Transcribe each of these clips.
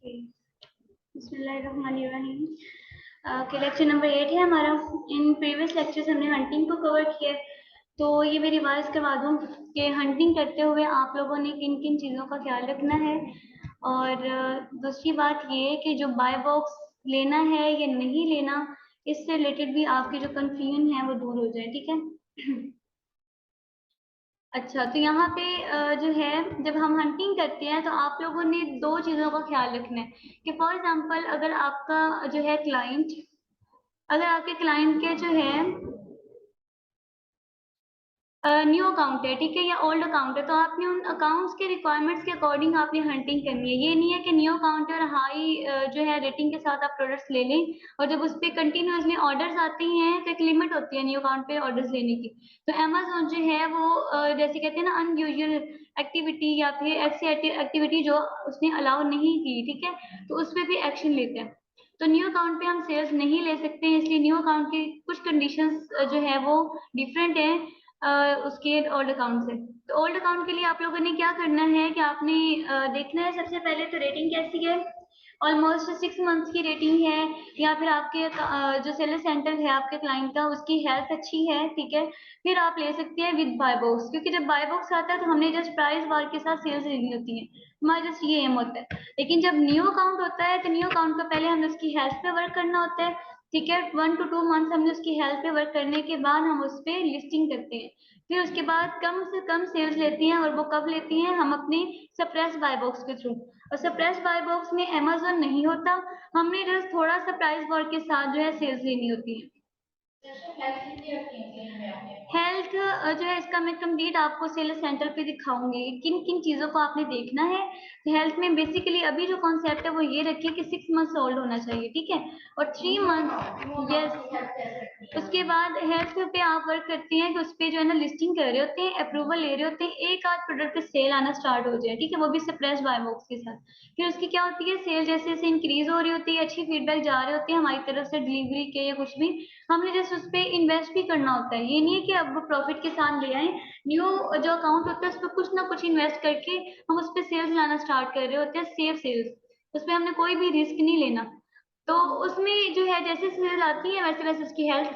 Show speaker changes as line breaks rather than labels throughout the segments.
बिस्मिल्लाहिर्रहमानिर्रहीम। के lecture number 8 है हमारा। इन प्रीवियस लेक्चर्स हमने हंटिंग को कवर किया है, तो ये मैं रिवाइज करवा दूँ कि हंटिंग करते हुए आप लोगों ने किन किन चीज़ों का ख्याल रखना है। और दूसरी बात ये है कि जो बाय बॉक्स लेना है या नहीं लेना, इससे रिलेटेड भी आपके जो कंफ्यूजन है वो दूर हो जाए, ठीक है। अच्छा, तो यहाँ पे जो है जब हम हंटिंग करते हैं तो आप लोगों ने दो चीज़ों का ख्याल रखना है कि फॉर एग्जांपल अगर आपका जो है क्लाइंट, अगर आपके क्लाइंट के जो है न्यू अकाउंट है, ठीक है, या ओल्ड अकाउंट है, तो आपने उन अकाउंट्स के रिक्वायरमेंट्स के अकॉर्डिंग आपने हंटिंग करनी है। ये नहीं है कि न्यू अकाउंट और हाई जो है रेटिंग के साथ आप प्रोडक्ट्स ले लें और जब उस पर कंटिन्यूसली ऑर्डर्स आते हैं तो एक लिमिट होती है न्यू अकाउंट पे ऑर्डर्स लेने की। तो अमेजोन जो है वो जैसे कहते हैं ना अनयूजुअल एक्टिविटी या फिर ऐसी एक्टिविटी जो उसने अलाउ नहीं की, ठीक है, तो उस पर भी एक्शन लेते हैं। तो न्यू अकाउंट पे हम सेल्स नहीं ले सकते हैं, इसलिए न्यू अकाउंट की कुछ कंडीशंस जो है वो डिफरेंट है उसके ओल्ड अकाउंट से। तो ओल्ड अकाउंट के लिए आप लोगों ने क्या करना है कि आपने देखना है सबसे पहले तो रेटिंग कैसी है। ऑलमोस्ट 6 मंथ्स की रेटिंग है या फिर आपके जो सेलर सेंटर है आपके क्लाइंट का उसकी हेल्थ अच्छी है, ठीक है, फिर आप ले सकते हैं विद बाय बॉक्स, क्योंकि जब बाय बॉक्स आता है तो हमने जस्ट प्राइस बार के साथ सेल्स लेनी होती है, हमारा जस्ट ये एम होता है। लेकिन जब न्यू अकाउंट होता है तो न्यू अकाउंट का पहले हमें उसकी हेल्थ पे वर्क करना होता है, ठीक है, 1 to 2 मंथ्स हमने उसकी हेल्थ पे वर्क करने के बाद हम उस पर लिस्टिंग करते हैं। फिर उसके बाद कम से कम सेल्स लेती हैं, और वो कब लेती हैं, हम अपने सप्रेस बाय बॉक्स के थ्रू। और सप्रेस बाय बॉक्स में अमेजोन नहीं होता, हमने जस्ट थोड़ा सा प्राइस वॉर के साथ जो है सेल्स लेनी होती है। हेल्थ जो है इसका मैं कंप्लीट आपको सेल्स सेंटर पे दिखाऊंगी किन किन चीज़ों को आपने देखना है। हेल्थ में बेसिकली अभी जो कॉन्सेप्ट है वो ये रखिए कि 6 मंथ्स ओल्ड होना चाहिए, ठीक है, और 3 मंथ्स, यस। उसके बाद हेल्थ पे आप वर्क करती हैं कि उस पे जो है ना लिस्टिंग कर रहे होते हैं, अप्रूवल ले रहे होते हैं, एक आध प्रोडक्ट पे सेल आना स्टार्ट हो जाए, ठीक है, वो भी सप्रेस बाय बॉक्स के साथ। फिर उसकी क्या होती है, सेल जैसे जैसे इंक्रीज हो रही होती है, अच्छी फीडबैक जा रहे होते हैं हमारी तरफ से डिलीवरी के या कुछ भी, हमने जस्ट उस पर इन्वेस्ट भी करना होता है। ये नहीं है कि अब प्रॉफिट के साथ ले आए, न्यू जो अकाउंट होता है उस पर कुछ ना कुछ इन्वेस्ट करके हम उस पर सेल्स लाना स्टार्ट कर रहे होते हैं, सेफ सेल्स, उसमें हमने कोई भी रिस्क नहीं लेना। तो उसमें जो है जैसे सेल आती है वैसे वैसे उसकी हेल्थ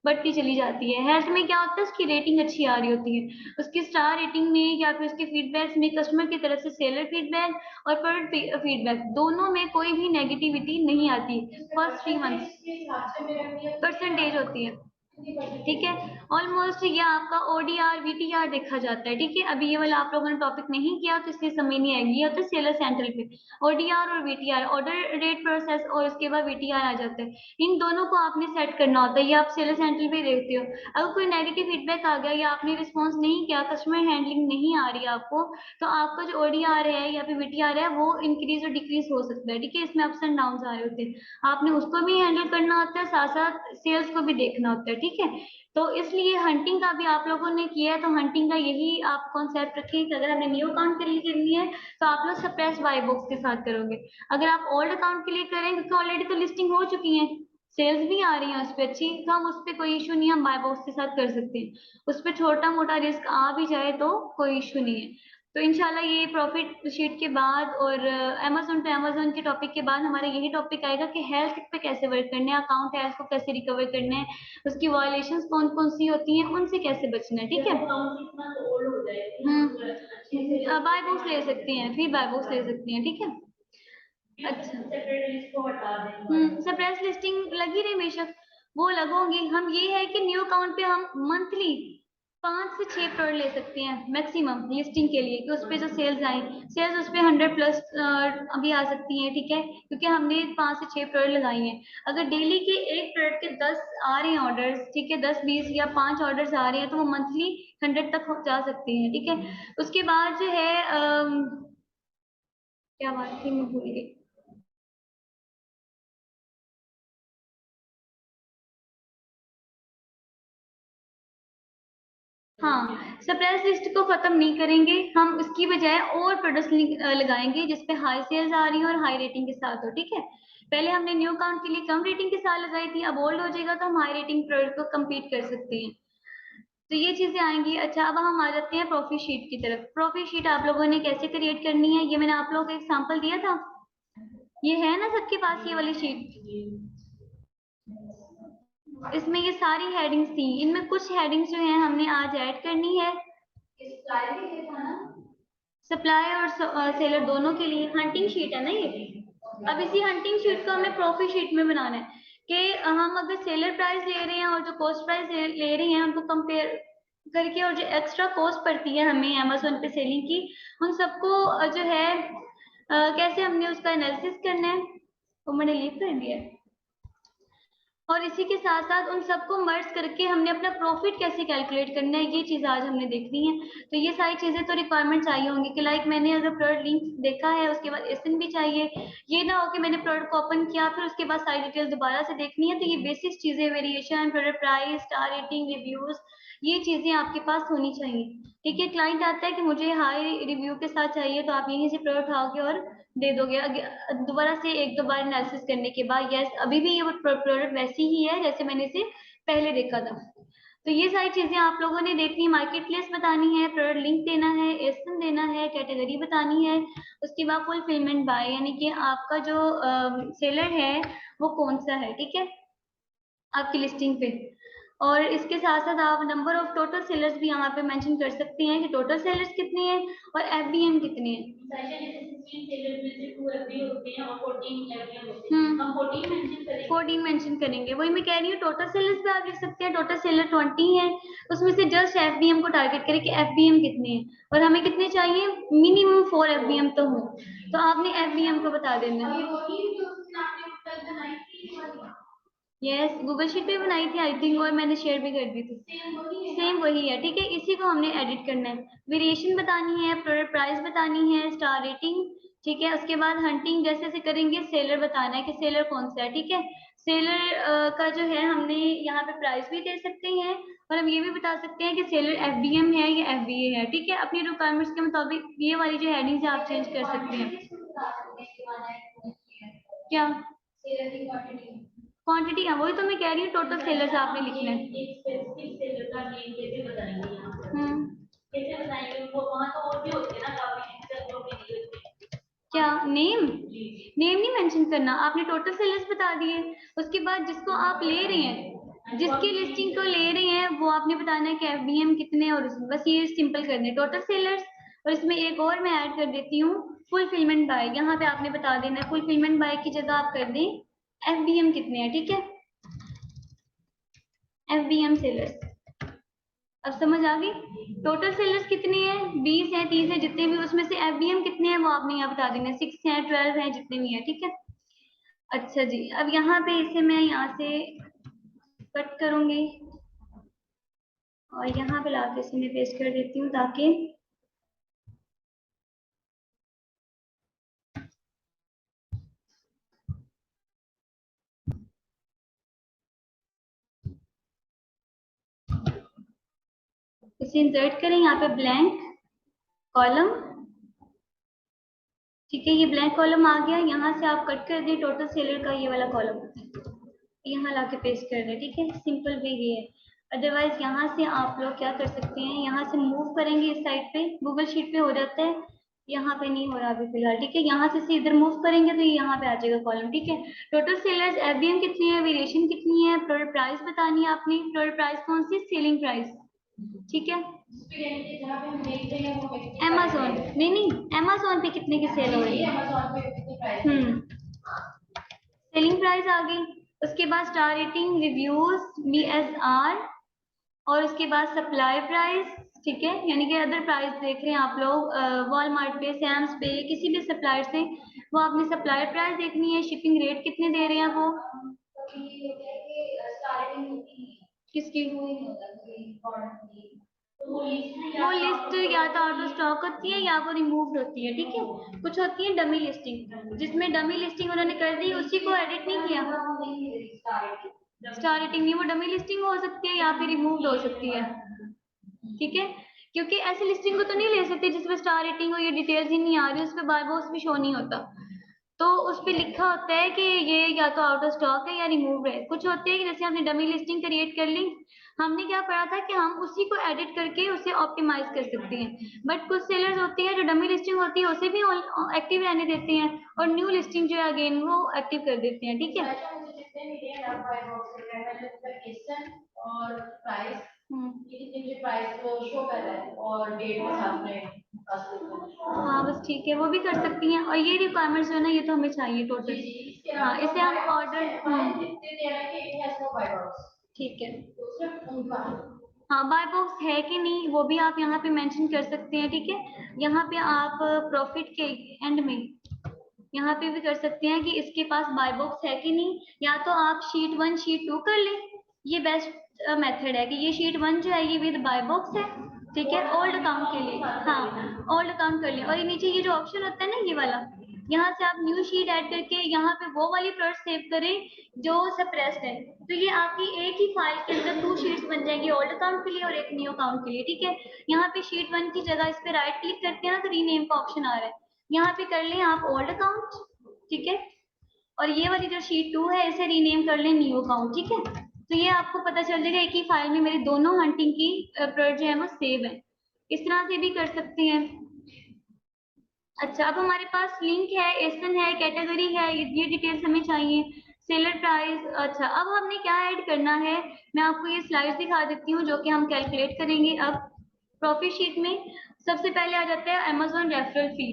बढ़ती चली जाती है। हेल्थ में क्या होता है, उसकी रेटिंग अच्छी आ रही होती है, उसकी स्टार रेटिंग में या फिर उसके फीडबैक्स में, कस्टमर की तरफ से सेलर फीडबैक और प्रोडक्ट फीडबैक दोनों में कोई भी नेगेटिविटी नहीं आती फर्स्ट 3 मंथ्स परसेंटेज होती है, ठीक है। ऑलमोस्ट ये आपका ओडीआर वीटीआर देखा जाता है, ठीक है, अभी ये वाला आप लोगों ने टॉपिक नहीं किया तो इसलिए समझ नहीं आएगी। ये होता है सेलर सेंट्रल पे ओडीआर और वीटीआर, ऑर्डर रेट प्रोसेस, और उसके बाद वीटीआर आ जाता है। इन दोनों को आपने सेट करना होता है, ये आप सेलर सेंट्रल पे देखते हो। अगर कोई नेगेटिव फीडबैक आ गया या आपने रिस्पॉन्स नहीं किया, कस्टमर हैंडलिंग नहीं आ रही आपको, तो आपका जो ओडीआर है या फिर वीटीआर है वो इंक्रीज और डिक्रीज हो सकता है, ठीक है, इसमें अप्स एंड डाउन आ रहे होते हैं, आपने उसको भी हैंडल करना होता है, साथ साथ सेल्स को भी देखना होता है, ठीक है। तो इसलिए हंटिंग का भी आप लोगों ने किया है, तो हंटिंग का यही आप कॉन्सेप्ट रखिए कि अगर हमने न्यू अकाउंट के लिए करनी है तो आप लोग सप्रेस बाय बॉक्स के साथ करोगे। अगर आप ओल्ड अकाउंट के लिए करें, क्योंकि ऑलरेडी तो लिस्टिंग हो चुकी है, सेल्स भी आ रही है उस पर अच्छी, तो हम उस पर कोई इशू नहीं, हम बाय बॉक्स के साथ कर सकते हैं। उस पर छोटा मोटा रिस्क आ भी जाए तो कोई इशू नहीं है। तो इंशाल्लाह ये प्रॉफिट शीट के बाद और अमेजोन पे अमेजोन के टॉपिक के बाद हमारा यही टॉपिक आएगा कि हेल्थ पे कैसे वर्क करना है, अकाउंट हेल्थ को कैसे रिकवर करना है, उसकी वायलेशंस कौन कौन सी होती हैं, उनसे कैसे बचना है, ठीक है। बाय बुक्स ले सकती हैं, फिर बाय बुक्स ले सकती हैं, ठीक है। अच्छा, सरप्राइज लिस्टिंग लगी रही बेशक, वो लगोगी, हम ये है कि न्यू अकाउंट पे हम मंथली 5 से 6 प्रोडक्ट ले सकते हैं मैक्सिमम लिस्टिंग के लिए, कि उस पे जो सेल्स आए, सेल्स उस पे 100+ अभी आ सकती हैं, ठीक है, क्योंकि हमने 5 से 6 प्रोडक्ट लगाई हैं। अगर डेली के एक प्रोडक्ट के 10 आ रहे हैं ऑर्डर्स, ठीक है, 10 20 या 5 ऑर्डर्स आ रहे हैं, तो वो मंथली 100 तक जा सकते हैं, ठीक है। उसके बाद जो है क्या बात थी मैं भूल गई। हाँ, सरप्राइज लिस्ट को खत्म नहीं करेंगे हम, उसकी बजाय और प्रोडक्ट्स लगाएंगे जिसपे हाई सेल्स आ रही हो और हाई रेटिंग के साथ हो, ठीक है। पहले हमने न्यू अकाउंट के लिए कम रेटिंग के साथ लगाई थी, अब ओल्ड हो जाएगा तो हम हाई रेटिंग प्रोडक्ट को कम्पीट कर सकते हैं। तो ये चीजें आएंगी। अच्छा, अब हम आ जाते हैं प्रॉफिट शीट की तरफ। प्रॉफिट शीट आप लोगों ने कैसे क्रिएट करनी है, ये मैंने आप लोगों को एग्जाम्पल दिया था, ये है ना सबके पास ये वाली शीट? इसमें ये सारी हेडिंग्स थी, इनमें कुछ हेडिंग्स जो हैं हमने आज ऐड करनी है। सप्लाई और सेलर दोनों के लिए हंटिंग शीट है ना ये। अब इसी हंटिंग शीट को हमें प्रॉफिट शीट में बनाना है कि हम अगर सेलर प्राइस ले रहे हैं और जो कॉस्ट प्राइस ले रहे हैं उनको कंपेयर करके, और जो एक्स्ट्रा कॉस्ट पड़ती है हमें अमेज़न पे सेलिंग की, उन सबको जो है कैसे हमने उसका एनालिसिस करना है, वो मैंने लिख कर दिया है। और इसी के साथ साथ उन सबको मर्ज करके हमने अपना प्रॉफिट कैसे कैलकुलेट करना है, ये चीज़ आज हमने देखनी है। तो ये सारी चीज़ें तो रिक्वायरमेंट चाहिए होंगी कि लाइक मैंने अगर प्रोडक्ट लिंक देखा है उसके बाद एसएन भी चाहिए। ये ना हो कि मैंने प्रोडक्ट को ओपन किया फिर उसके बाद सारी डिटेल्स दोबारा से देखनी है। तो ये बेसिक चीज़ें, variation, product price, star rating, reviews, ये चीज़ें आपके पास होनी चाहिए। ठीक है, क्लाइंट आता है कि मुझे हाई रिव्यू के साथ चाहिए, तो आप यहीं से प्रोडक्ट उठाओगे और दे दोगे। दोबारा से एक दो बार एनालिसिस करने के बाद यस अभी भी ये प्रोडक्ट वैसी ही है जैसे मैंने इसे पहले देखा था। तो ये सारी चीजें आप लोगों ने देखनी है। मार्केट प्लेस बतानी है, प्रोडक्ट लिंक देना है, एसएन देना है, कैटेगरी बतानी है। उसके बाद फुलफिलमेंट बाय, यानी कि आपका जो सेलर है वो कौन सा है, ठीक है, आपकी लिस्टिंग पे। और इसके साथ साथ आप नंबर ऑफ टोटल सेलर्स भी यहाँ पे मेंशन कर सकते हैं कि टोटल सेलर्स कितने हैं और एफबीएम कितने हैं। 14 मेंशन करेंगे, वही मैं कह रही हूँ। टोटल सेलर्स पे आप लिख सकते हैं टोटल सेलर 20 है, उसमें से जस्ट एफबीएम को टारगेट करें कि एफबीएम कितने हैं और हमें कितने चाहिए, मिनिमम 4 एफबीएम तो हो। तो आपने एफबीएम को बता देना है। यस, गूगल शीट पे बनाई थी आई थिंक, और मैंने शेयर भी कर दी थी। सेम वही है, ठीक है, इसी को हमने एडिट करना है। वेरिएशन बतानी है, प्रोडक्ट प्राइस बतानी है, स्टार रेटिंग, ठीक है। उसके बाद हंटिंग जैसे से करेंगे, सेलर बताना है कि सेलर कौन सा है, ठीक है। सेलर का जो है हमने यहाँ पे प्राइस भी दे सकते हैं और हम ये भी बता सकते हैं कि सेलर एफबीएम है या एफबीए है, ठीक है। अपनी रिक्वायरमेंट्स के मुताबिक ये वाली जो हेडिंग्स है आप चेंज कर सकते हैं। क्या क्वांटिटी है, वही तो मैं कह रही हूँ, टोटल सेलर्स आपने लिखना है। एक स्पेसिफिक सेलर का नेम कैसे बताएंगे यहाँ पर? कैसे बताएंगे वो, वहाँ तो और भी होते हैं ना काफी जो भी नहीं होते। क्या नेम? नेम नहीं मेंशन करना, आपने टोटल सेलर्स बता दिए। उसके बाद जिसको आप ले रहे हैं, जिसकी लिस्टिंग को ले रहे हैं, वो आपने बताना है कि एफबीएम कितने, और बस ये सिंपल करने टोटल सेलर्स। और इसमें एक और मैं ऐड कर देती हूँ, फुलफिलमेंट बाय। यहाँ पे आपने बता देना है फुलफिलमेंट बाय की जगह आप कर दें एफबीएम कितने हैं, ठीक है, एफबीएम सेलर्स। अब समझ आ गई? टोटल सेलर्स कितने हैं, 20 हैं, 30 हैं, जितने भी, उसमें से एफबीएम कितने हैं वो आपने यहाँ बता देना, 6 हैं, 12 हैं, जितने भी हैं, ठीक है। अच्छा जी, अब यहाँ पे इसे मैं यहाँ से कट करूंगी और यहाँ पे लाके इसे मैं पेस्ट कर देती हूँ ताकि इसे इंसर्ट करें। यहाँ पे ब्लैंक कॉलम, ठीक है, ये ब्लैंक कॉलम आ गया। यहाँ से आप कट कर दें टोटल सेलर का ये वाला कॉलम, यहाँ लाके पेस्ट कर दें, ठीक है। सिंपल वे ये है। अदरवाइज यहाँ से आप लोग क्या कर सकते हैं, यहाँ से मूव करेंगे इस साइड पे, गूगल शीट पे हो जाता है, यहाँ पे नहीं हो रहा अभी फिलहाल, ठीक है। यहाँ से इधर मूव करेंगे तो ये यहाँ पे आ जाएगा कॉलम, ठीक है। टोटल सेलर्स, एफबीएम कितनी है, वेरिएशन कितनी है, प्रोडक्ट प्राइस बतानी है आपने, प्रोडक्ट प्राइस कौन सी, सेलिंग प्राइस, ठीक है। अमेज़न नहीं नहीं, अमेज़न पे कितने की सेल हो रही है, सेलिंग प्राइस आ गई। उसके बाद स्टार रेटिंग, रिव्यूज, बीएसआर, और उसके बाद सप्लाई प्राइस, ठीक है, यानी कि अदर प्राइस देख रहे हैं आप लोग वॉलमार्ट पे, सैम्स पे, किसी भी सप्लायर से, वो आपने सप्लायर प्राइस देखनी है। शिपिंग रेट कितने दे रहे हैं वो, किसकी, वो लिस्ट या तो आउट ऑफ स्टॉक होती है या वो रिमूव्ड होती है, ठीक है। कुछ होती है डमी लिस्टिंग, जिसमें डमी लिस्टिंग उन्होंने कर दी, उसी को एडिट नहीं किया। स्टार रेटिंग नहीं, वो डमी लिस्टिंग हो सकती है या फिर रिमूव्ड हो सकती है, ठीक है। क्योंकि ऐसी लिस्टिंग को तो नहीं ले सकते जिसमें स्टार रेटिंग हो, ये डिटेल्स ही नहीं आ रही, उस पर बार बार उस पर शो नहीं होता। तो उस पे लिखा होता है कि ये या तो आउट ऑफ स्टॉक है या रिमूव है। कुछ होते हैं कि जैसे आपने डमी लिस्टिंग क्रिएट कर ली, हमने क्या पढ़ा था कि हम उसी को एडिट करके उसे ऑप्टिमाइज कर सकते हैं, बट कुछ सेलर्स होती है जो डमी लिस्टिंग होती है उसे भी एक्टिव रहने देते हैं और न्यू लिस्टिंग जो है अगेन वो एक्टिव कर देते हैं, ठीक है। और प्राइस, ये मुझे प्राइस को शो कर रहा है और डेट के साथ में। हाँ बस ठीक है, वो भी कर सकती हैं। और ये रिक्वायरमेंट्स जो है ना ये तो हमें चाहिए टोटल। हाँ इसे हम ऑर्डर, ठीक है। हाँ बाय बॉक्स है कि नहीं वो भी आप यहाँ पे मेंशन कर सकते हैं, ठीक है। यहाँ पे आप प्रॉफिट के एंड में यहाँ पे भी कर सकते हैं कि इसके पास बाय बॉक्स है कि नहीं, या तो आप शीट 1 शीट 2 कर लें, ये बेस्ट मेथड है कि ये शीट 1 जो है ये विद बाय बॉक्स है, ठीक है, ओल्ड अकाउंट के लिए। हाँ ओल्ड अकाउंट कर लें, और ये नीचे ये जो ऑप्शन होता है ना ये वाला, यहाँ से आप न्यू शीट ऐड करके यहाँ पे वो वाली प्रोडक्ट सेव करें जो सप्रेस्ड है, तो ये आपकी एक ही फाइल के अंदर 2 शीट्स बन जाएंगी, ओल्ड अकाउंट के लिए और एक न्यू अकाउंट के लिए, ठीक है। यहाँ पे शीट 1 की जगह इस पे राइट क्लिक करते हैं ना तो रीनेम का ऑप्शन आ रहा है, यहाँ पे कर लें आप ओल्ड अकाउंट, ठीक है। और ये वाली जो शीट 2 है इसे रीनेम कर लें न्यू अकाउंट, ठीक है। तो ये आपको पता चल जाएगा एक ही फाइल में मेरी दोनों हंटिंग की प्रोडक्ट जो है वो सेव है, इस तरह से भी कर सकते हैं। अच्छा अब हमारे पास लिंक है, एसन है, कैटेगरी है, ये डिटेल्स हमें चाहिए, सेलर प्राइस। अच्छा अब हमने क्या ऐड करना है, मैं आपको ये स्लाइड्स दिखा देती हूँ जो कि हम कैलकुलेट करेंगे। अब प्रॉफिट शीट में सबसे पहले आ जाता है Amazon referral fee.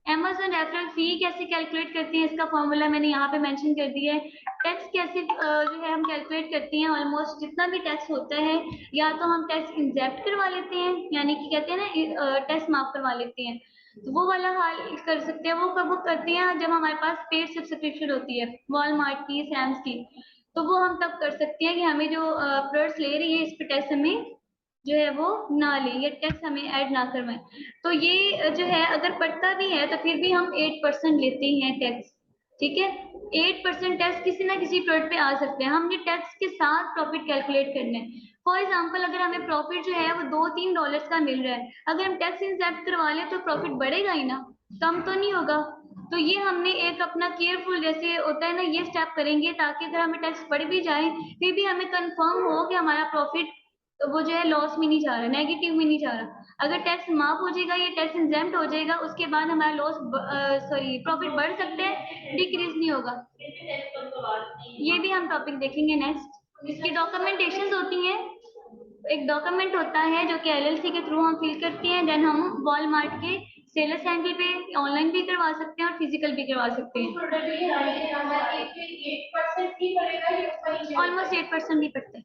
Amazon referral fee कैसे कैलकुलेट करते हैं इसका फॉर्मूला मैंने यहाँ पे मेंशन कर दिया है। टैक्स कैसे जो है हम कैलकुलेट करते हैं, ऑलमोस्ट जितना भी टैक्स होता है या तो हम टैक्स इंजेक्ट करवा लेते हैं, यानी कि कहते हैं ना टैक्स माफ करवा लेते हैं, तो वो वाला हाल कर सकते हैं। वो कब वो करते हैं जब हमारे पास पेड सब्सक्रिप्शन होती है वॉलमार्ट की, सैम्स की, तो वो हम तब कर सकते हैं कि हमें जो प्रोडक्ट्स ले रही है इस पे टैक्स हमें जो है वो ना लें, ये टैक्स हमें ऐड ना करवाएं। तो ये जो है अगर पड़ता भी है तो फिर भी हम 8% लेते हैं टैक्स, ठीक है। 8% टैक्स किसी ना किसी प्रोडक्ट पे आ सकते हैं, हमने टैक्स के साथ प्रॉफिट कैलकुलेट करना है। फॉर एग्जाम्पल अगर हमें प्रॉफिट जो है वो $2-3 का मिल रहा है, अगर हम टैक्स इंसेप्ट करवा लें तो प्रॉफिट बढ़ेगा ही ना, कम तो नहीं होगा। तो ये हमने एक अपना केयरफुल जैसे होता है ना ये स्टेप करेंगे ताकि अगर हमें टैक्स बढ़ भी जाए फिर भी हमें कंफर्म हो कि हमारा प्रॉफिट वो जो है लॉस में नहीं जा रहा, नेगेटिव में नहीं जा रहा। अगर टैक्स माफ हो जाएगा, ये टैक्स एग्जेम्प्ट हो जाएगा, उसके बाद हमारा लॉस सॉरी प्रॉफिट बढ़ सकते हैं, डिक्रीज नहीं होगा। ये भी हम टॉपिक देखेंगे नेक्स्ट। इसकी डॉक्यूमेंटेशन होती हैं, एक डॉक्यूमेंट होता है जो कि एलएलसी के थ्रू हम फिल करते हैं, देन हम वॉलमार्ट के सेलर सेंटर पे ऑनलाइन भी करवा सकते हैं और फिजिकल भी करवा सकते हैं। ऑलमोस्ट 8% ही पड़ते हैं,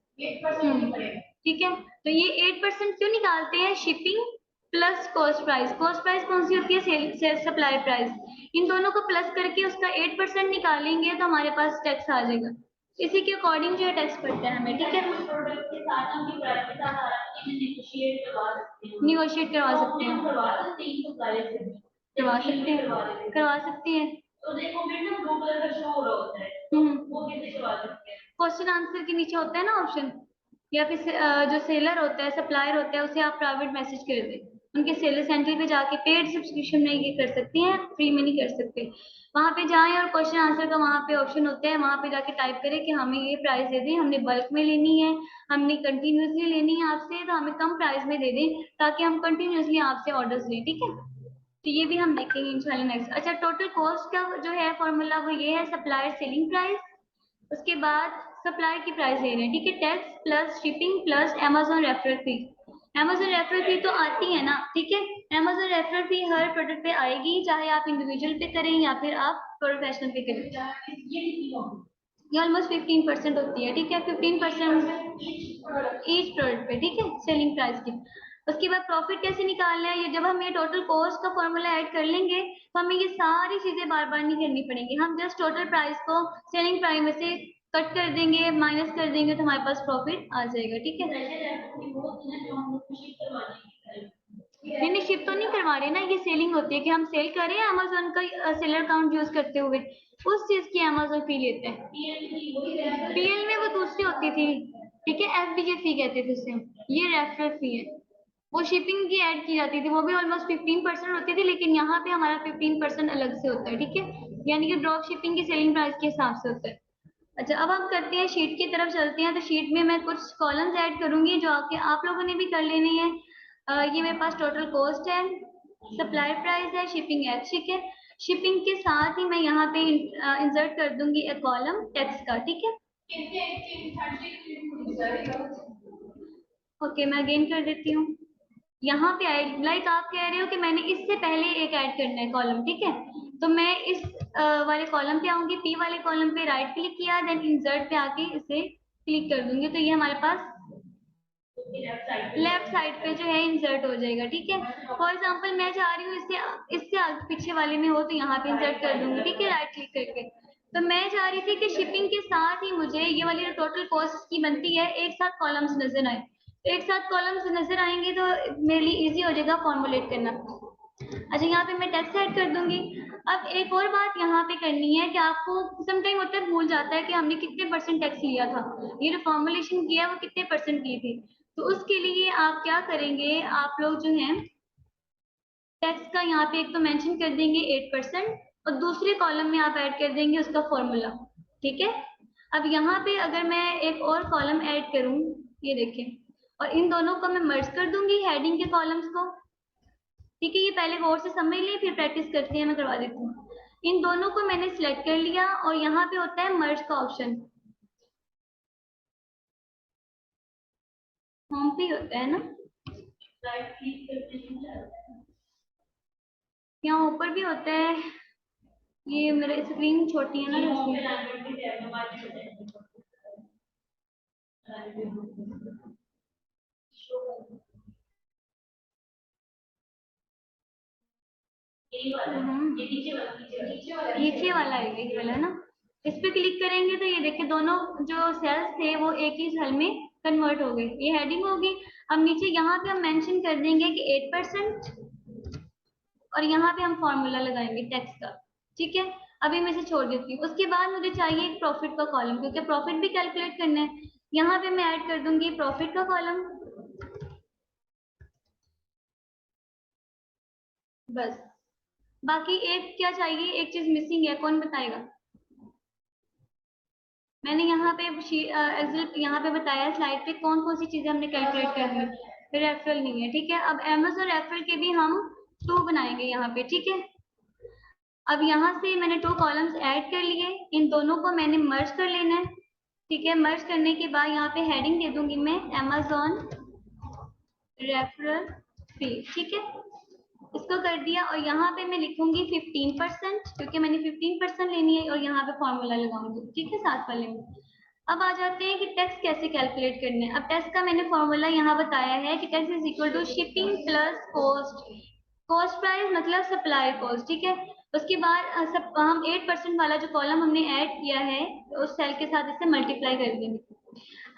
ठीक है। तो ये 8% क्यों निकालते हैं, shipping plus cost price, cost price कौन सी होती है, सेल सप्लाई प्राइस, इन दोनों को प्लस करके उसका 8% निकालेंगे तो हमारे पास टैक्स आ जाएगा, इसी के अकॉर्डिंग जो है टैक्स पड़ता है हमें, ठीक है। निगोशिएट करवा सकते हैं, करवा सकते हैं, करवा सकते हैं। तो देखो बेटा ब्लू कलर का शो हो रहा होता है, वो कैसे करवा सकते हैं, क्वेश्चन आंसर के नीचे होता है ना ऑप्शन, या फिर जो सेलर होता है, सप्लायर होता है, उसे आप प्राइवेट मैसेज कर दें, उनके सेलर सेंटर पे जाके पेड सब्सक्रिप्शन में ये कर सकती हैं, फ्री में नहीं कर सकते। वहां पे जाएं और क्वेश्चन आंसर का वहां पे ऑप्शन होता है, वहां पे जाके टाइप करें कि हमें ये प्राइस दे दें, हमने बल्क में लेनी है, हमने कंटिन्यूसली लेनी है आपसे, तो हमें कम प्राइस में दे दें ताकि हम कंटिन्यूसली आपसे ऑर्डर्स लें, ठीक है। तो ये भी हम देखेंगे इंशाल्लाह नेक्स्ट। अच्छा टोटल कॉस्ट का जो है फॉर्मूला वो ये है, सप्लायर सेलिंग प्राइस, उसके बाद सप्लाई की प्राइस ले रहे हैं, ठीक है, tax plus shipping plus Amazon referral fee. Amazon referral fee तो आती है ना, ठीक है, अमेजोन रेफरल फी हर प्रोडक्ट पे आएगी, चाहे आप इंडिविजुअल पे करें या फिर आप प्रोफेशनल पे करें। ये ऑलमोस्ट 15% होती है, ठीक है, 15% ईच प्रोडक्ट पे, ठीक है, सेलिंग प्राइस की। उसके बाद प्रॉफिट कैसे निकालना है, ये जब हम ये टोटल कॉस्ट का फॉर्मूला ऐड कर लेंगे तो हमें ये सारी चीजें बार बार नहीं करनी पड़ेंगी, हम जस्ट टोटल प्राइस को सेलिंग प्राइस में से कट कर देंगे, माइनस कर देंगे तो हमारे पास प्रॉफिट आ जाएगा, ठीक है। नहीं नहीं शिप तो नहीं करवा रहे ना, ये सेलिंग होती है कि हम सेल करें अमेजोन का सेलर अकाउंट यूज करते हुए, उस चीज की अमेजोन फी लेते हैं। पीएल में वो दूसरी होती थी, ठीक है, एफडीजे फी कहते थे उसे, ये रेफरल फी है, वो शिपिंग की ऐड की जाती थी, वो भी ऑलमोस्ट 15% होती थी, लेकिन यहाँ पे हमारा 15% अलग से होता है, ठीक है, यानी कि ड्रॉप शिपिंग की सेलिंग प्राइस के हिसाब से होता है। अच्छा, अब हम करते हैं शीट की तरफ चलते हैं। तो शीट में मैं कुछ कॉलम्स ऐड करूंगी जो आप लोगों ने भी कर लेनी है। ये मेरे पास टोटल कॉस्ट है, सप्लाई प्राइस है, शिपिंग है, ठीक है। शिपिंग के साथ ही मैं यहाँ पे इंसर्ट कर दूंगी एक कॉलम टेक्स्ट का, ठीक है। ओके, मैं अगेन कर देती हूँ। यहाँ पे ऐड, लाइक आप कह रहे हो कि मैंने इससे पहले एक ऐड करना है कॉलम, ठीक है। तो मैं इस वाले कॉलम पे आऊंगी, पी वाले कॉलम पे राइट क्लिक किया, देन इंसर्ट पे आके इसे क्लिक कर दूंगी। तो ये हमारे पास लेफ्ट साइड पे जो है इंसर्ट हो जाएगा, ठीक है। फॉर एग्जांपल मैं चाह रही हूँ इससे इससे आगे पीछे वाले में हो, तो यहाँ पे इंसर्ट कर दूंगी, ठीक है, राइट क्लिक करके। तो मैं चाह रही थी कि शिपिंग के साथ ही मुझे ये वाली जो टोटल कॉस्ट की बनती है एक साथ कॉलम्स नजर आए। तो एक साथ कॉलम्स नजर आएंगे तो मेरे लिए इजी हो जाएगा फॉर्मुलेट करना। अच्छा, यहाँ पे मैं टेक्स्ट ऐड कर दूंगी। अब एक और बात यहाँ पे करनी है कि आपको समटाइम होता है, भूल जाता है कि हमने कितने परसेंट टेक्स्ट लिया था, ये जो फॉर्मुलेशन किया वो कितने परसेंट की थी। तो उसके लिए आप क्या करेंगे, आप लोग जो है टेक्स्ट का यहाँ पे एक तो मेंशन कर देंगे 8%, और दूसरे कॉलम में आप ऐड कर देंगे उसका फॉर्मूला, ठीक है। अब यहाँ पे अगर मैं एक और कॉलम ऐड करूं, ये देखें, और इन दोनों को मैं मर्ज कर दूंगी हेडिंग के कॉलम्स को, ठीक है। ये पहले गौर से समझ लें, फिर प्रैक्टिस करते हैं, मैं करवा देती हूँ। इन दोनों को मैंने सिलेक्ट कर लिया और यहाँ पे होता है मर्ज का ऑप्शन, होम पे होता है ना, यहाँ ऊपर भी होता है। ये मेरे स्क्रीन छोटी है ना, नीचे वाला है, ये वाला है ना। इस पे क्लिक करेंगे तो ये देखिए दोनों जो सेल्स थे वो एक ही सेल में कन्वर्ट हो गए, ये हेडिंग होगी। अब नीचे यहाँ पे हम मेंशन कर देंगे कि 8%, और यहाँ पे हम फॉर्मूला लगाएंगे टेक्स्ट का, ठीक है। अभी मैं इसे छोड़ देती हूँ। उसके बाद मुझे चाहिए एक प्रॉफिट का कॉलम, क्योंकि प्रॉफिट भी कैलकुलेट करना है। यहाँ पे मैं ऐड कर दूंगी प्रॉफिट का कॉलम, बस। बाकी एक क्या चाहिए, एक चीज मिसिंग है, कौन बताएगा। मैंने यहाँ पे एग्जिट यहाँ पे बताया स्लाइड पे कौन कौन सी चीजें हमने कैलकुलेट करनी है, रेफरल नहीं है, ठीक है। अब अमेज़न रेफरल के भी हम 2 बनाएंगे यहाँ पे, ठीक है। अब यहाँ से मैंने 2 कॉलम्स ऐड कर लिए, इन दोनों को मैंने मर्ज कर लेना है, ठीक है। मर्ज करने के बाद यहाँ पे हेडिंग दे दूंगी मैं अमेज़न रेफरल फी, ठीक है। इसको कर दिया और यहाँ पे मैं लिखूंगी 15%, क्योंकि मैंने 15% लेनी है, और यहाँ पे फॉर्मूला लगाऊंगी, ठीक है, साथ वाले में। अब आ जाते हैं कि टैक्स कैसे कैलकुलेट करना है। अब टैक्स का मैंने फॉर्मूला यहाँ बताया है कि tax is equal to shipping plus cost, cost price मतलब सप्लाई कॉस्ट, ठीक है। उसके बाद हम 8% वाला जो कॉलम हमने ऐड किया है उस सेल के साथ इसे मल्टीप्लाई कर देंगे।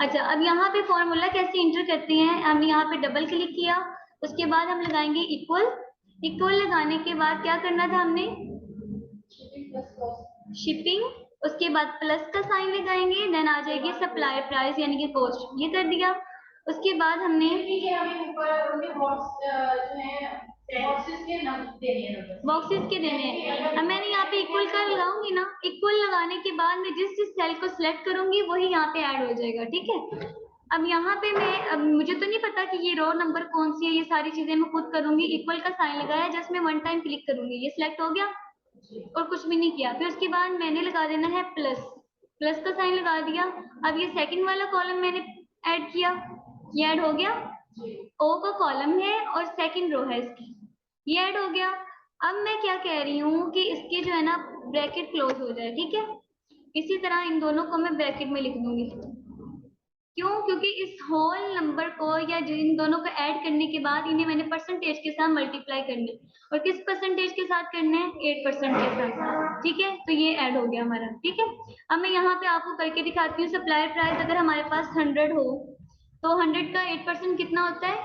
अच्छा, अब यहाँ पे फॉर्मूला कैसे इंटर करते हैं, हमने यहाँ पे डबल क्लिक किया, उसके बाद हम लगाएंगे इक्वल। इक्वल लगाने के बाद क्या करना था हमने, शिपिंग, उसके बाद प्लस का साइन लगाएंगे, देन आ जाएगी सप्लाई प्राइस यानी कि कॉस्ट, ये कर दिया। उसके बाद हमने बॉक्सेस के देने हैं। अब मैंने यहाँ पे इक्वल का लगाऊंगी ना, इक्वल लगाने के बाद मैं जिस जिस सेल को सिलेक्ट करूंगी वही यहाँ पे ऐड हो जाएगा, ठीक है। अब यहाँ पे अब मुझे तो नहीं पता कि ये रो नंबर कौन सी है, ये सारी चीजें मैं खुद करूंगी। इक्वल का साइन लगाया, जस्ट मैं 1 टाइम क्लिक करूंगी, ये सिलेक्ट हो गया और कुछ भी नहीं किया। फिर उसके बाद मैंने लगा देना है प्लस, प्लस का साइन लगा दिया। अब ये सेकंड वाला कॉलम मैंने ऐड किया, ये ऐड हो गया, ओ का कॉलम है और सेकंड रो है इसकी, ये ऐड हो गया। अब मैं क्या कह रही हूँ कि इसके जो है ना ब्रैकेट क्लोज हो जाए, ठीक है। इसी तरह इन दोनों को मैं ब्रैकेट में लिख दूंगी। क्यों, क्योंकि इस होल नंबर को या इन दोनों को ऐड करने के बाद इन्हें मैंने परसेंटेज के साथ मल्टीप्लाई करना है, और किस परसेंटेज के साथ करना है, 8% के साथ, ठीक है। तो ये ऐड हो गया हमारा, ठीक है। अब मैं यहाँ पे आपको करके दिखाती हूँ। सप्लाई प्राइस अगर हमारे पास 100 हो तो 100 का 8% कितना होता है,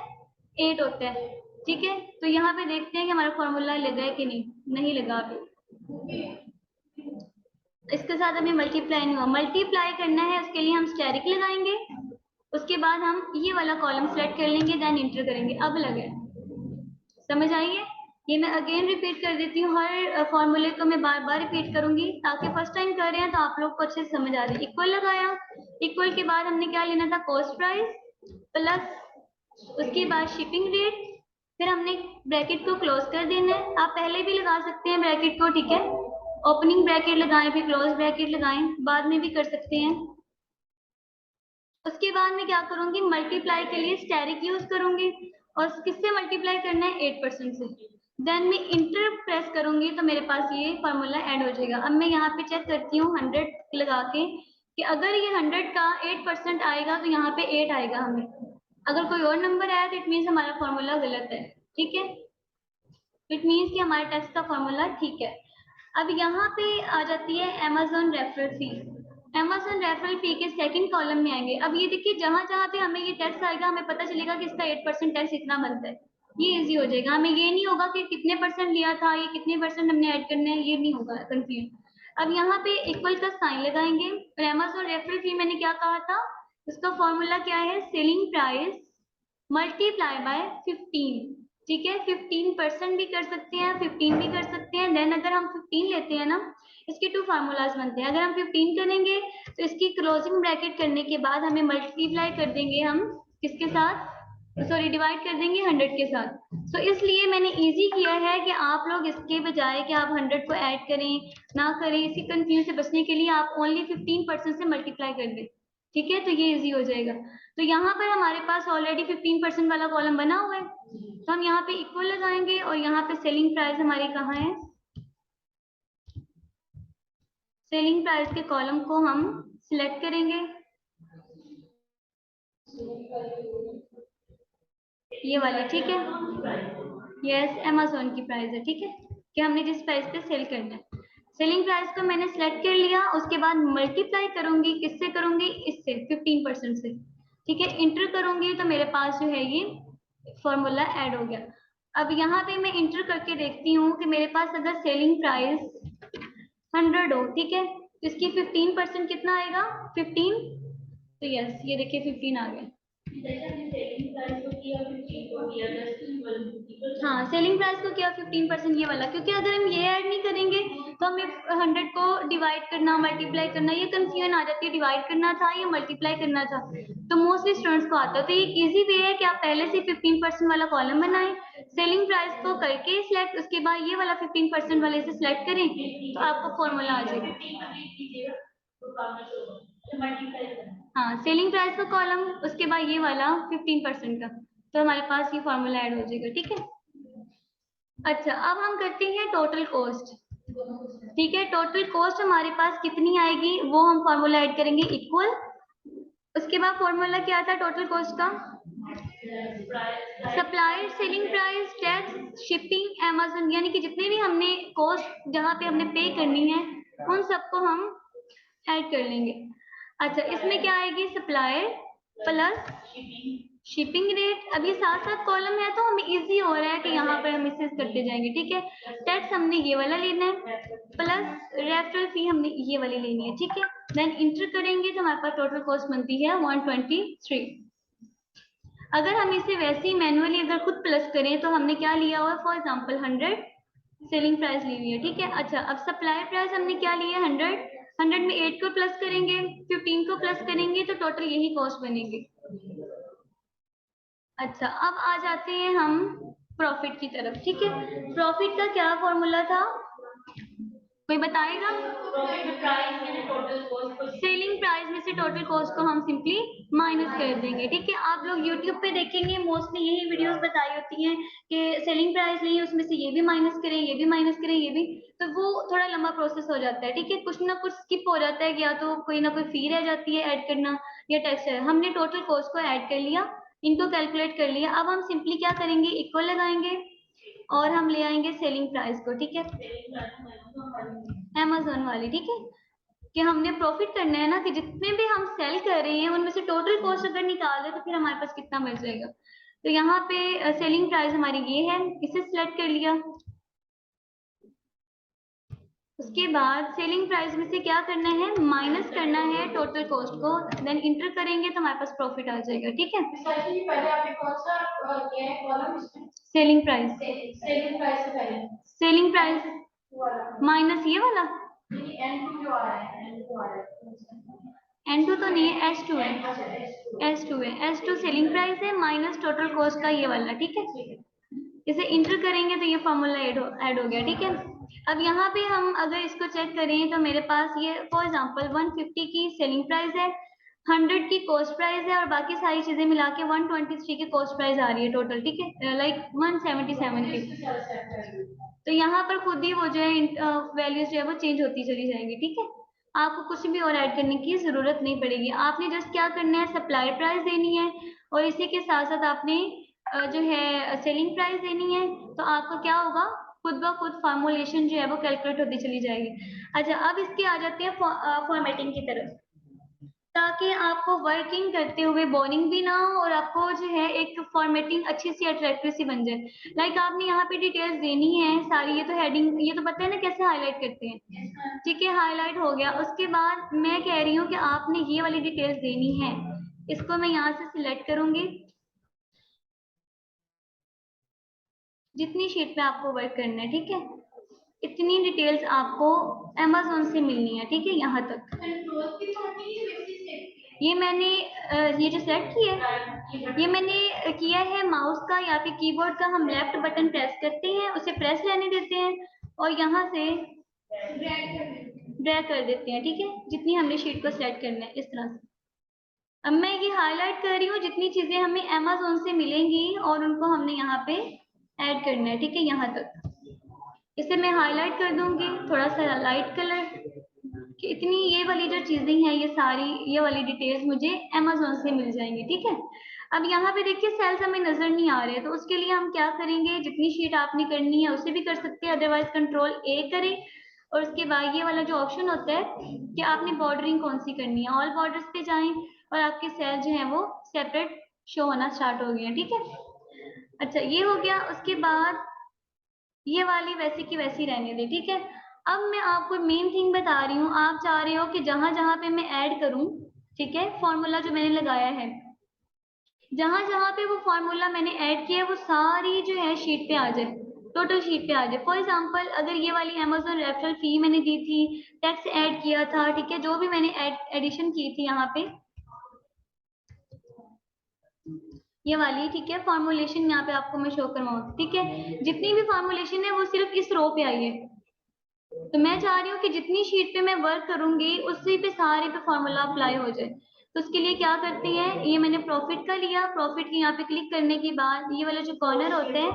8 होता है, ठीक है। तो यहाँ पे देखते हैं कि हमारा फॉर्मूला लगा है कि नहीं लगा अभी। इसके साथ अभी मल्टीप्लाई नहीं हुआ, मल्टीप्लाई करना है उसके लिए हम स्टेरिक लगाएंगे। उसके बाद हम ये वाला कॉलम सेलेक्ट कर लेंगे, देन इंटर करेंगे। अब लगे, समझ आई है। ये मैं अगेन रिपीट कर देती हूँ, हर फॉर्मूले को मैं बार बार रिपीट करूंगी ताकि फर्स्ट टाइम कर रहे हैं तो आप लोग को अच्छे से समझ आ रही है। इक्वल लगाया, इक्वल के बाद हमने क्या लेना था, कॉस्ट प्राइस प्लस उसके बाद शिपिंग रेट, फिर हमने ब्रैकेट को क्लोज कर देना है। आप पहले भी लगा सकते हैं ब्रैकेट को, ठीक है, ओपनिंग ब्रैकेट लगाएं फिर क्लोज ब्रैकेट लगाएं, बाद में भी कर सकते हैं। उसके बाद मैं क्या करूंगी, मल्टीप्लाई के लिए स्टेरिक यूज करूंगी, और किससे मल्टीप्लाई करना है, 8% से। देन मैं इंटर प्रेस करूंगी तो मेरे पास ये फॉर्मूला ऐड हो जाएगा। अब मैं यहाँ पे चेक करती हूँ 100 लगा के कि अगर ये 100 का 8% आएगा तो यहाँ पे 8 आएगा हमें। अगर कोई और नंबर आया तो इट मीन्स हमारा फॉर्मूला गलत है, ठीक है, इट मीन्स कि हमारे टेक्स्ट का फॉर्मूला ठीक है। अब यहाँ पे आ जाती है Amazon referral fee. Amazon referral fee के सेकंड कॉलम में आएंगे। अब ये देखिए जहां जहां पे हमें ये टैक्स आएगा हमें पता चलेगा कि इसका 8% टैक्स इतना बनता है, ये इजी हो जाएगा। हमें ये नहीं होगा कि कितने परसेंट लिया था, ये कितने परसेंट हमने ऐड करने हैं, ये नहीं होगा कंफ्यूज। अब यहाँ पे इक्वल का साइन लगाएंगे, और अमेजोन रेफरल फी मैंने क्या कहा था, उसका फॉर्मूला क्या है, सेलिंग प्राइस मल्टीप्लाई बाय 15, ठीक है, 15% भी कर सकते हैं, 15 भी कर सकते हैं। देन अगर हम 15 लेते हैं ना, इसके 2 फार्मूलाज बनते हैं। अगर हम 15 करेंगे तो इसकी क्लोजिंग ब्रैकेट करने के बाद हमें मल्टीप्लाई कर देंगे हम किसके साथ, सॉरी डिवाइड कर देंगे 100 के साथ। तो इसलिए मैंने इजी किया है कि आप लोग इसके बजाय कि आप 100 को ऐड करें ना करें, इसी कंफ्यूज से बचने के लिए आप ओनली 15% से मल्टीप्लाई कर दें, ठीक है, तो ये इजी हो जाएगा। तो यहाँ पर हमारे पास ऑलरेडी 15% वाला कॉलम बना हुआ है, तो हम यहाँ पे इक्वल लगाएंगे, और यहाँ पे सेलिंग प्राइस हमारी कहाँ है, सेलिंग प्राइस के कॉलम को हम सिलेक्ट करेंगे, ये वाले, ठीक है, यस अमेजोन की प्राइस है, ठीक है, कि हमने जिस प्राइस पे सेल करना है। सेलिंग प्राइस को मैंने सिलेक्ट कर लिया, उसके बाद मल्टीप्लाई करूंगी, किससे करूंगी, इससे 15% से, ठीक है, इंटर करूंगी तो मेरे पास जो है ये फॉर्मूला ऐड हो गया। अब यहाँ पे मैं इंटर करके देखती हूँ कि मेरे पास अगर सेलिंग प्राइस 100 हो, ठीक है, तो इसकी 15% कितना आएगा, 15, तो यस ये देखिए 15 आ गया। हाँ सेलिंग प्राइस को किया 15% ये वाला, क्योंकि अगर हम ये ऐड नहीं करेंगे तो हमें 100 को डिवाइड करना मल्टीप्लाई करना ये कंफ्यूजन आ जाती है, डिवाइड करना था या मल्टीप्लाई करना था, तो मोस्टली स्टूडेंट्स को आता है। तो ये इजी वे है कि आप पहले से 15% वाला कॉलम बनाएं, सेलिंग प्राइस को करके सिलेक्ट, उसके बाद ये वाला 15% वाले से सिलेक्ट करें तो आपको फॉर्मूला आ जाएगा। हाँ सेलिंग प्राइस का कॉलम, उसके बाद ये वाला 15% का, तो हमारे पास ये फॉर्मूला ऐड हो जाएगा, ठीक है। अच्छा अब हम करते हैं टोटल कॉस्ट, ठीक है, टोटल कॉस्ट हमारे पास कितनी आएगी वो हम फॉर्मूला ऐड करेंगे इक्वल, उसके बाद फॉर्मूला क्या था टोटल कॉस्ट का, supplier selling price tax shipping Amazon, यानी कि जितने भी हमने कॉस्ट जहाँ पे हमने पे करनी है उन सबको हम ऐड कर लेंगे। अच्छा इसमें क्या आएगी, सप्लायर प्लस शिपिंग रेट। अब ये साथ साथ कॉलम है तो हमें इजी हो रहा है कि यहाँ पर हम इसे करते जाएंगे, ठीक है, टैक्स हमने ये वाला लेना है प्लस रेफरल फी हमने ये वाली लेनी है, ठीक है, देन इंटर करेंगे तो हमारे पास टोटल कॉस्ट बनती है 123। अगर हम इसे वैसे ही मैनुअली अगर खुद प्लस करें तो हमने क्या लिया हुआ है, फॉर एग्जाम्पल 100 सेलिंग प्राइस ली हुई है, ठीक है। अच्छा अब सप्लाई प्राइस हमने क्या लिया है 100 में 8 को प्लस करेंगे 15 को प्लस करेंगे तो टोटल यही कॉस्ट बनेगी। अच्छा अब आ जाते हैं हम प्रॉफिट की तरफ, ठीक है, प्रॉफिट का क्या फॉर्मूला था कोई बताएगा, सेलिंग प्राइस में से टोटल कॉस्ट को हम सिंपली माइनस कर देंगे, ठीक है। आप लोग यूट्यूब पे देखेंगे मोस्टली यही वीडियोस बताई होती हैं कि सेलिंग प्राइस नहीं उसमें से ये भी माइनस करें ये भी माइनस करें ये भी, तो वो थोड़ा लंबा प्रोसेस हो जाता है, ठीक है, कुछ ना कुछ स्किप हो जाता है, या तो कोई ना कोई फी रह जाती है ऐड करना या टैक्स है। हमने टोटल कॉस्ट को ऐड कर लिया, इनको कैलकुलेट कर लिया। अब हम सिंपली क्या करेंगे, इक्वल लगाएंगे और हम ले आएंगे सेलिंग प्राइस को, ठीक है, अमेजोन वाली, ठीक है, कि हमने प्रॉफिट करना है ना, कि जितने भी हम सेल कर रहे हैं उनमें से टोटल कॉस्ट अगर निकाल दे तो फिर हमारे पास कितना बच जाएगा। तो यहाँ पे सेलिंग प्राइस हमारी ये है, इसे सिलेक्ट कर लिया, उसके बाद सेलिंग प्राइस में से क्या करना है, माइनस करना है टोटल कॉस्ट को, देन इंटर करेंगे तो हमारे पास प्रॉफिट आ जाएगा। ठीक है,
पहले आपने कौन सा किया है कॉलम इसमें?
Selling price.
सेलिंग प्राइस से पहले
सेलिंग प्राइस माइनस ये वाला
N2 जो आ रहा है, N2 आ रहा है,
N2 तो नहीं है, S2 है, S2 है, S2 सेलिंग प्राइस है माइनस टोटल कॉस्ट का ये वाला। ठीक है, इसे इंटर करेंगे तो ये फॉर्मूला ऐड हो गया। ठीक है, अब यहाँ पे हम अगर इसको चेक करें तो मेरे पास ये फॉर एग्जांपल 150 की सेलिंग प्राइस है, 100 की कॉस्ट प्राइस है और बाकी सारी चीजें मिला के 123 की कॉस्ट प्राइस आ रही है टोटल। ठीक है, लाइक 177 की। तो यहाँ पर खुद ही वो जो है वैल्यूज जो है वो चेंज होती चली जाएंगी। ठीक है, आपको कुछ भी और ऐड करने की जरूरत नहीं पड़ेगी। आपने जस्ट क्या करना है, सप्लायर प्राइस देनी है और इसी के साथ साथ आपने जो है सेलिंग प्राइस देनी है। तो आपका क्या होगा, खुद ब खुद फॉर्मुलेशन जो है वो कैलकुलेट होती चली जाएगी। अच्छा, अब इसके आ जाते हैं फॉर्मेटिंग की तरफ, ताकि आपको वर्किंग करते हुए बोरिंग भी ना हो और आपको जो है एक फॉर्मेटिंग अच्छी सी अट्रैक्टिव सी बन जाए। लाइक आपने यहाँ पे डिटेल्स देनी है सारी, ये तो हेडिंग, ये तो पता है ना कैसे हाईलाइट करते हैं। ठीक है, हाईलाइट हो गया। उसके बाद मैं कह रही हूँ कि आपने ये वाली डिटेल्स देनी है, इसको मैं यहाँ से सिलेक्ट करूंगी। जितनी शीट पे आपको वर्क करना है, ठीक है, इतनी डिटेल्स आपको अमेज़न से मिलनी है। ठीक है, यहाँ तक ये मैंने ये जो सेट किया है, ये मैंने किया है माउस का या फिर कीबोर्ड का। हम लेफ्ट बटन प्रेस करते हैं, उसे प्रेस रहने देते हैं और यहाँ से ड्रैग कर देते हैं। ठीक है, जितनी हमने शीट को सेलेक्ट करना है इस तरह से। अब मैं ये हाईलाइट कर रही हूँ जितनी चीजें हमें अमेज़न से मिलेंगी और उनको हमने यहाँ पे ऐड करना है। ठीक है, यहाँ तक इसे मैं हाईलाइट कर दूंगी थोड़ा सा लाइट कलर कि इतनी ये वाली जो चीजें हैं ये सारी ये वाली डिटेल्स मुझे अमेज़न से मिल जाएंगी। ठीक है, अब यहाँ पे देखिए सेल्स हमें नजर नहीं आ रहे, तो उसके लिए हम क्या करेंगे, जितनी शीट आपने करनी है उसे भी कर सकते हैं, अदरवाइज कंट्रोल ए करें और उसके बाद ये वाला जो ऑप्शन होता है कि आपने बॉर्डरिंग कौन सी करनी है, ऑल बॉर्डर्स पे जाएं और आपके सेल जो है वो सेपरेट शो होना स्टार्ट हो गए हैं। ठीक है, अच्छा ये हो गया। उसके बाद ये वाली वैसी की वैसी रहने दे। ठीक है, अब मैं आपको मेन थिंग बता रही हूँ, आप चाह रहे हो कि जहां जहां पे मैं ऐड करूं, ठीक है, फॉर्मूला जो मैंने लगाया है, जहां जहां पे वो फॉर्मूला मैंने ऐड किया है वो सारी जो है शीट पे आ जाए, टोटल शीट पे आ जाए। फॉर एग्जांपल अगर ये वाली अमेज़न रेफरल फी मैंने दी थी, टैक्स ऐड किया था, ठीक है, जो भी मैंने एडिशन की थी यहाँ पे, ये वाली, ठीक है, फॉर्मुलेशन यहाँ पे आपको मैं शो करवाऊँ। ठीक है, जितनी भी फॉर्मुलेशन है वो सिर्फ इस रो पे आई है। तो मैं चाह रही हूँ कि जितनी शीट पे मैं वर्क करूंगी उसी पे सारे पे फॉर्मूला अप्लाई हो जाए। तो उसके लिए क्या करते हैं, ये मैंने प्रॉफिट का लिया, प्रॉफिट के यहाँ पे क्लिक करने के बाद ये वाला जो कॉर्नर होता है,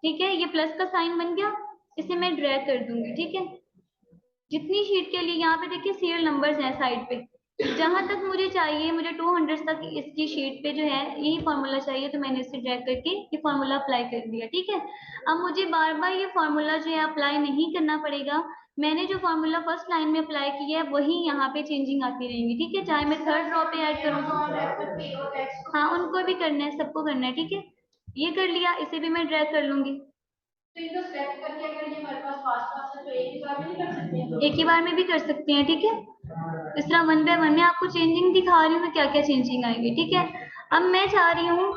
ठीक है, ये प्लस का साइन बन गया, इसे मैं ड्रैग कर दूंगी। ठीक है, जितनी शीट के लिए यहाँ पे देखिए सीरियल नंबर्स हैं साइड पे, जहां तक मुझे चाहिए, मुझे 200 तक इसकी शीट पे जो है यही फॉर्मूला चाहिए, तो मैंने इसे ड्रैग करके ये फॉर्मूला अप्लाई कर दिया। ठीक है, अब मुझे बार बार ये फॉर्मूला जो है अप्लाई नहीं करना पड़ेगा, मैंने जो फॉर्मूला फर्स्ट लाइन में अप्लाई किया है वही यहाँ पे चेंजिंग आती रहेंगी। ठीक है, चाहे मैं थर्ड रो पे ऐड करूँ, हाँ उनको भी करना है, सबको करना है। ठीक है, ये कर लिया, इसे भी मैं ड्रैग कर लूंगी।
तो इनको सेलेक्ट करके अगर ये हमारे पास पास है तो एक ही बार में नहीं कर सकते हैं?
एक ही बार में भी कर सकते हैं। ठीक है, इस तरह वन बाय वन में आपको चेंजिंग दिखा रही हूँ, क्या क्या चेंजिंग आएगी। ठीक है, अब मैं चाह रही हूँ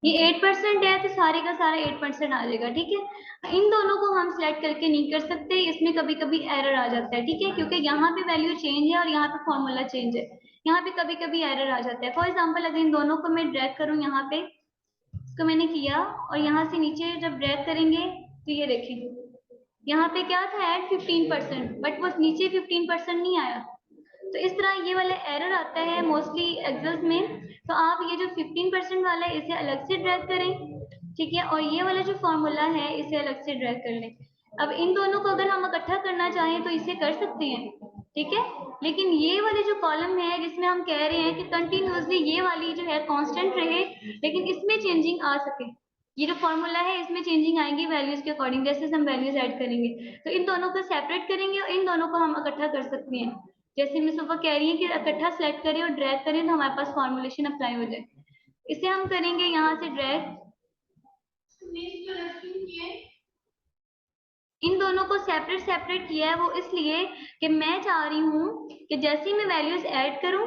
ये 8% है तो सारे का सारा 8% आ जाएगा। ठीक है, इन दोनों को हम सिलेक्ट करके नहीं कर सकते, इसमें कभी कभी एरर आ जाता है। ठीक है, क्योंकि यहाँ पे वैल्यू चेंज है और यहाँ पे फॉर्मूला चेंज है, यहाँ पे कभी कभी एरर आ जाता है। फॉर एग्जाम्पल अगर इन दोनों को मैं ड्रैग करूँ यहाँ पे, इसको मैंने किया और यहाँ से नीचे जब ड्रैग करेंगे तो ये देखें यहाँ पे क्या था, ऐड 15%, बट वो नीचे 15% नहीं आया। तो इस तरह ये वाला एरर आता है मोस्टली एक्सेस में। तो आप ये जो 15% वाला है इसे अलग से ड्रैग करें, ठीक है, और ये वाला जो फॉर्मूला है इसे अलग से ड्रैग कर लें। अब इन दोनों को अगर हम इकट्ठा करना चाहें तो इसे कर सकते हैं, ठीक है, लेकिन ये वाले जो कॉलम है जिसमें हम कह रहे हैं कि कंटिन्यूसली ये वाली जो है कांस्टेंट रहे लेकिन इसमें चेंजिंग आ सके, ये जो फॉर्मूला है इसमें चेंजिंग आएंगी वैल्यूज के अकॉर्डिंग, जैसे हम वैल्यूज ऐड करेंगे तो इन दोनों को सेपरेट करेंगे और इन दोनों को हम इकट्ठा कर सकते हैं। जैसे मिस सुपर कह रही है कि इकट्ठा सेलेक्ट करें और ड्रैग करें तो हमारे पास फॉर्मुलेशन अप्लाई हो जाए। इसे हम करेंगे यहाँ से ड्रैग,
मीन्स कलेक्शन किए
इन दोनों को सेपरेट सेपरेट किया है वो इसलिए कि मैं चाह रही हूँ कि जैसे ही मैं वैल्यूज ऐड करूँ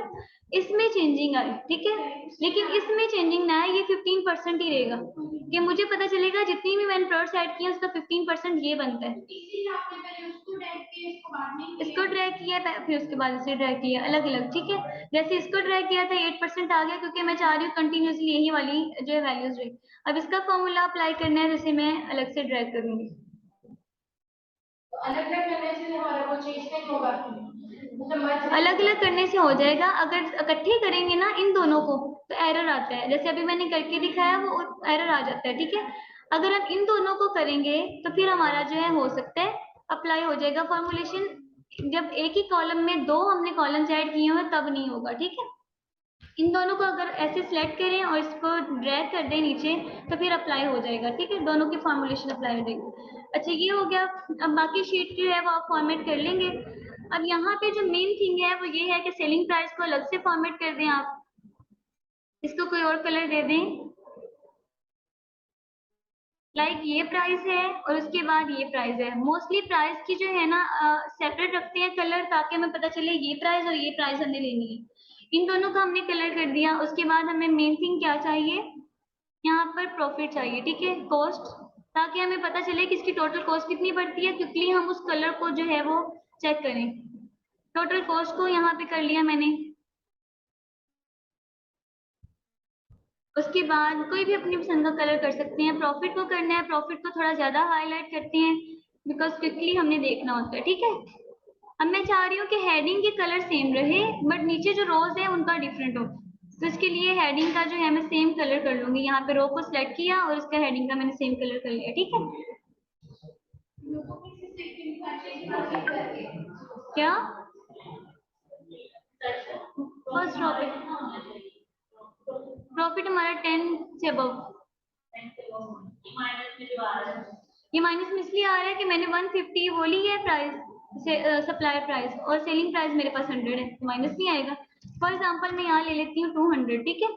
इसमें चेंजिंग आए, ठीक है, लेकिन इसमें चेंजिंग ना आए, ये 15% ही रहेगा कि मुझे पता चलेगा जितनी भी मैंने प्रोडक्ट्स ऐड किए उसका 15% ये बनता है।
इसीलिए आपने पहले उसको ट्रैक किया, इसको बाद में किया।
इसको ट्रैक किया फिर उसके बाद इसे ट्रैक किया अलग अलग, ठीक है। जैसे इसको ट्रैक किया था 8% आ गया क्योंकि मैं चाह रही हूँ कंटिन्यूसली यही वाली जो है वैल्यूज रहे। अब इसका फॉर्मूला अप्लाई करना है जैसे मैं अलग से ट्रैक करूंगी।
अलग अलग करने से हमारा वो चेंज नहीं होगा,
अलग अलग करने से हो जाएगा, अगर इकट्ठे करेंगे ना इन दोनों को तो एरर आता है, जैसे अभी मैंने करके दिखाया वो एरर आ जाता है, ठीक है। अगर हम इन दोनों को करेंगे तो फिर हमारा जो है हो सकता है अप्लाई हो जाएगा फॉर्मूलेशन। जब एक ही कॉलम में दो हमने कॉलम्स ऐड किए हुए तब नहीं होगा, ठीक है। इन दोनों को अगर ऐसे सिलेक्ट करें और इसको ड्रैग कर दें नीचे तो फिर अप्लाई हो जाएगा, ठीक है, दोनों की फॉर्मुलेशन अप्लाई हो जाएगी। अच्छा ये हो गया। अब बाकी शीट जो है वो आप फॉर्मेट कर लेंगे। अब यहाँ पे जो मेन थिंग है वो ये है कि सेलिंग प्राइस को अलग से फॉर्मेट कर दें आप, इसको कोई और कलर दे दें, लाइक ये प्राइस है और उसके बाद ये प्राइस है। मोस्टली प्राइस की जो है ना सेपरेट रखते हैं कलर ताकि हमें पता चले ये प्राइस और ये प्राइस हमने लेनी है। इन दोनों का हमने कलर कर दिया, उसके बाद हमें मेन थिंग क्या चाहिए, यहाँ पर प्रॉफिट चाहिए, ठीक है, कॉस्ट, ताकि हमें पता चले कि इसकी टोटल कॉस्ट कितनी पड़ती है, क्विकली हम उस कलर को जो है वो चेक करें। टोटल कॉस्ट को यहाँ पे कर लिया मैंने। उसके बाद कोई भी अपनी पसंद का कलर कर सकते हैं। प्रॉफिट को करना है, प्रॉफिट को थोड़ा ज्यादा हाईलाइट करते हैं बिकॉज क्विकली हमने देखना होता है, ठीक है। अब मैं चाह रही हूँ कि हेडिंग के कलर सेम रहे बट नीचे जो रोज है उनका डिफरेंट हो, तो इसके लिए हेडिंग का जो है मैं सेम कलर कर लूंगी। यहाँ पे रो को सिलेक्ट किया और उसका हेडिंग का मैंने सेम कलर कर लिया, ठीक है। क्या फर्स्ट प्रॉफिट हमारा 10 से अबव। ये माइनस में इसलिए आ रहा है कि मैंने 150 वो ली है प्राइस से सप्लायर प्राइस और सेलिंग प्राइस मेरे पास 100 है, माइनस नहीं आएगा। फॉर एग्जांपल मैं यहाँ ले लेती हूँ 200, ठीक है,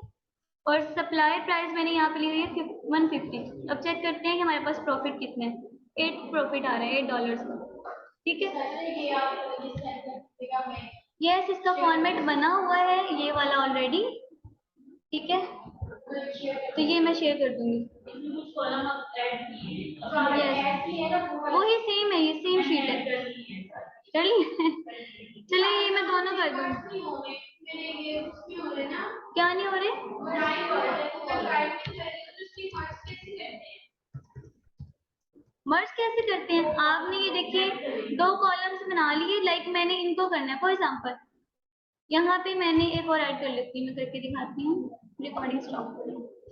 और सप्लायर प्राइस मैंने यहाँ पे ली हुई है 150। अब चेक करते हैं कि हमारे पास प्रॉफिट कितना है। 8 प्रॉफिट आ रहा है $8 का, ठीक है। यस इसका फॉर्मेट बना हुआ है ये वाला ऑलरेडी, ठीक है, तो ये मैं शेयर कर दूंगी। यस वही सेम है, ये सेम शीट है। चलिए चलिए ये मैं दोनों कर दूंगी। क्या नहीं हो रहे, मर्ज कैसे करते हैं आपने, ये देखिए दो कॉलम्स बना लिए, लाइक मैंने इनको करना है। फॉर एग्जांपल यहाँ पे मैंने एक और ऐड कर लेती हूँ, मैं करके दिखाती हूँ, रिकॉर्डिंग स्टॉप करूँ।